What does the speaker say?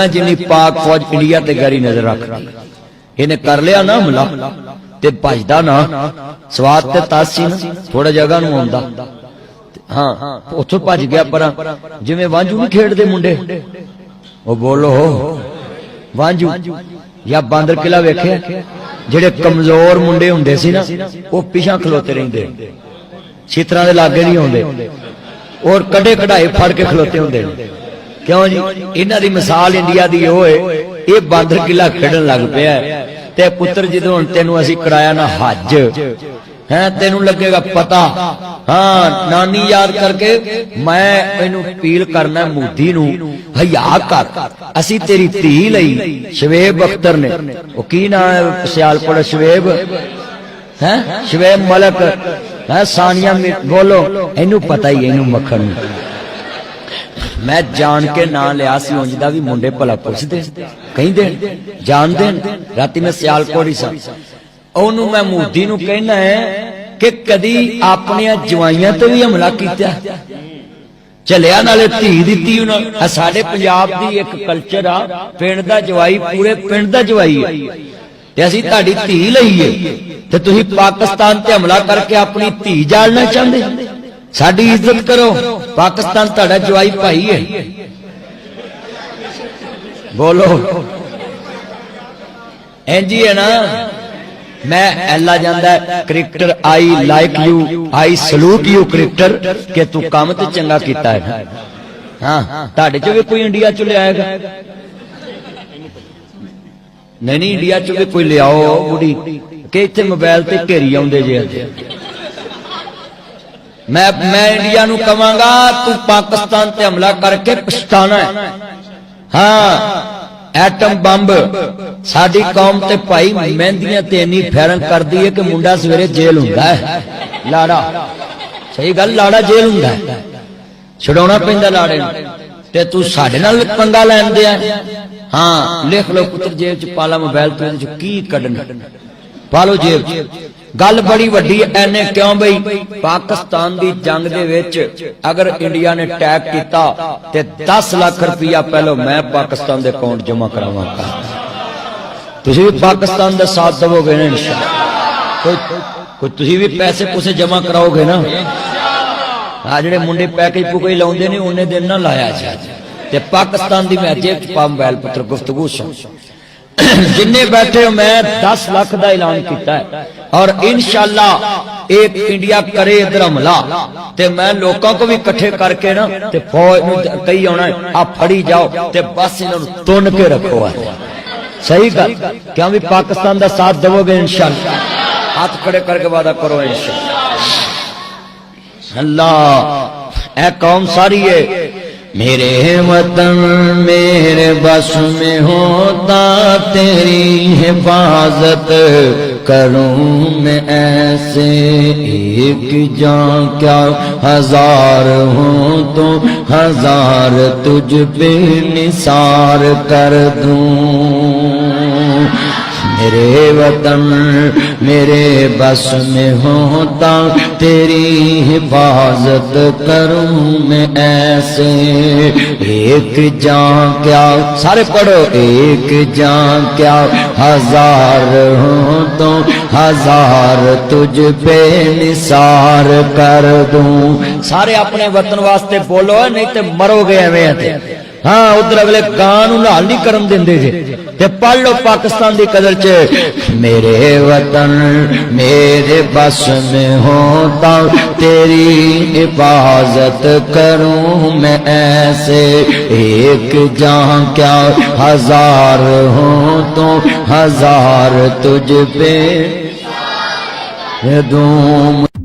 जिन्नी पाक फौज इंडिया ते गहरी नजर रख इन्हें कर लिया ना हमला ते भजदा ना स्वाद ते तस सी ना थोड़ा जगह नूं आउंदा हाँ उत्थों भज गया पर जिवें वांझू नहीं खेडदे मुंडे ओ बोलो वांझू या बांदर किला वेखिया जेड़े कमजोर मुंडे हुंदे सी ना वो पिछां खलोते रहिंदे छितरां दे लागे नहीं आउंदे और कड़े कढ़ाए फड़ के खलोते हुंदे क्यों जी इन्हां दी मिसाल इंडिया दी होए ये बांदर किला खेडन लग पिया ते पुत्र जदों हुण तैनूं असीं कराया ना हज है तेनू लगेगा पता हाँ नानी याद करके मैं मैनू अपील करना मोदी नू हया कर असी तेरी धी लई शवेब अख्तर ने वो की नाम है सियालकोट शवेब है शवेब मलक है सानिया बोलो इनू पता ही इनू मक्खन मैं जान के ना लिया सी उंजदा भी मुंडे भला पुछदे कहीं दे जान देन राती मैं सियालकोट ही सा ओनू मैं मोदी नू कहना है कि कदी अपने जवाइयां ते भी हमला कीता चलिया नाले धी दित्ती उन्हां साडे पंजाब दी एक कल्चर आ पिंड दा जवाई पूरे पिंड दा जवाई है ते असीं तुहाडी धी लई है ते तुसीं पाकिस्तान ते हमला करके अपनी धी जालना चाहंदे साडी इज्जत करो पाकिस्तान तुहाडा जवाई भाई है बोलो इंजी है ना मैं एला जांदा cricketer I like you I salute you cricketer के तू काम ते चंगा कीता है हाँ तुहाडे चों भी कोई इंडिया चो ले आएगा नहीं इंडिया चो भी कोई ले आओ बुढ़ी के इत्थे मोबाइल ते घेरी आउंदे जे मैं इंडिया नू कहांगा तू पाकिस्तान ते हमला करके पछताना है हाँ एटम बंब साडी कौम ते भाई मेहंदियां ते इन्नी फैरन कर दी है कि मुंडा सवेरे जेल हुंदा है लाड़ा सही गल लाड़ा जेल हुंदा है छुड़ाउणा पैंदा लाड़े नूं ते तू साडे नाल पंगा लैण दे हाँ लिख लो पुत्र जेब च पाला मोबाइल तो इहदे च की कढना पालो जेब च गल बड़ी वड्डी ऐने क्यों बई पाकिस्तान दी जंग दे विच अगर इंडिया ने अटैक कीता ते 10 लाख रुपया पहलो मैं पाकिस्तान दे अकाउंट जमा करावांगा तुसीं भी पाकिस्तान दा साथ देवोगे ना इंशाअल्लाह कोई तुसीं भी पैसे पूसे जमा कराओगे ना आ जेड़े मुंडे पैकेज पुकेज लाउंदे ने उन्ने दिन ना लाया जा ते पाकिस्तान दी मैं जेब च पा मोबाइल पुत्र गुफ्तगू सुन जिन्ने बैठे हो मैं 10 लाख का ऐलान किया है और इंशाअल्लाह एक इंडिया करे इधर हमला ते मैं लोगों को भी इकट्ठे करके ना ते फौज कही आना आप फड़ी जाओ ते बस इन्होंने तुन के रखो सही गल क्या भी पाकिस्तान का साथ देवोगे इंशाअल्लाह हाथ खड़े करके वादा करो इंशाअल्लाह अल्लाह ऐ कौम सारी है मेरे वतन मेरे बस में होता तेरी हिफाजत करूं मैं ऐसे एक जान क्या हजार हूं तो हजार तुझ पे निसार कर दूं मेरे वतन मेरे बस में होता तेरी हिफाजत करूं मैं ऐसे एक जान क्या सारे पढ़ो एक जान क्या हजार हो तो हजार तुझ पे निसार कर दूं सारे अपने वतन वास्ते बोलो नहीं तो मरोगे एवें हाँ उधर अगले गां नाल नहीं करन देंदे जे ते पढ़ लो पाकिस्तान दी कदर च मेरे वतन मेरे बस में होता तेरी हिफाजत करूं मैं ऐसे एक जहां क्या हजार हो तो हजार तुझ पे दूं